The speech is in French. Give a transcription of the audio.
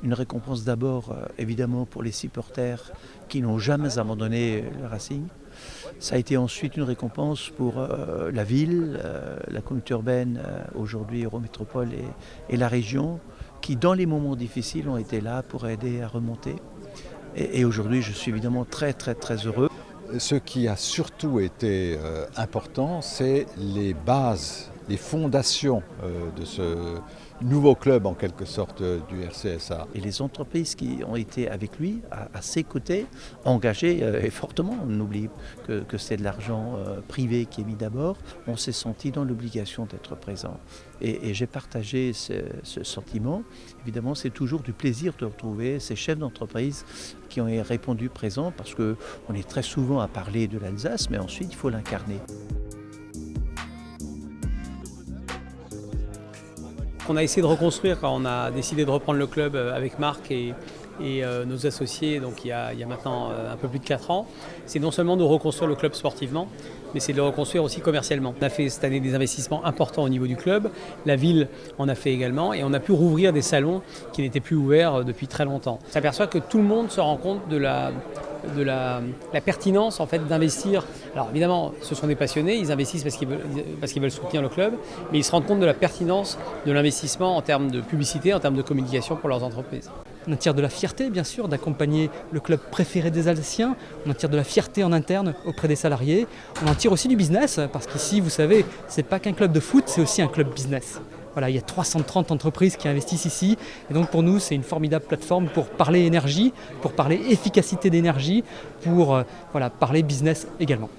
Une récompense d'abord évidemment pour les supporters qui n'ont jamais abandonné le Racing. Ça a été ensuite une récompense pour la ville, la communauté urbaine, aujourd'hui Eurométropole et la région, qui dans les moments difficiles ont été là pour aider à remonter. Et aujourd'hui je suis évidemment très heureux. Ce qui a surtout été important, c'est les bases, les fondations de ce nouveau club en quelque sorte du RCSA. Et les entreprises qui ont été avec lui, à ses côtés, engagées et fortement, on oublie que c'est de l'argent privé qui est mis d'abord, on s'est senti dans l'obligation d'être présent. Et j'ai partagé ce sentiment. Évidemment, c'est toujours du plaisir de retrouver ces chefs d'entreprise qui ont répondu présents, parce qu'on est très souvent à parler de l'Alsace, mais ensuite il faut l'incarner. On a essayé de reconstruire quand on a décidé de reprendre le club avec Marc et nos associés, donc il y a maintenant un peu plus de 4 ans. C'est non seulement de reconstruire le club sportivement, mais c'est de le reconstruire aussi commercialement. On a fait cette année des investissements importants au niveau du club, la ville en a fait également, et on a pu rouvrir des salons qui n'étaient plus ouverts depuis très longtemps. On s'aperçoit que tout le monde se rend compte de la pertinence en fait d'investir. Alors évidemment, ce sont des passionnés, ils investissent parce qu'ils veulent soutenir le club, mais ils se rendent compte de la pertinence de l'investissement en termes de publicité, en termes de communication pour leurs entreprises. On en tire de la fierté, bien sûr, d'accompagner le club préféré des Alsaciens. On en tire de la fierté en interne auprès des salariés. On en tire aussi du business, parce qu'ici, vous savez, c'est pas qu'un club de foot, c'est aussi un club business. Voilà, il y a 330 entreprises qui investissent ici. Et donc pour nous, c'est une formidable plateforme pour parler énergie, pour parler efficacité d'énergie, pour parler business également.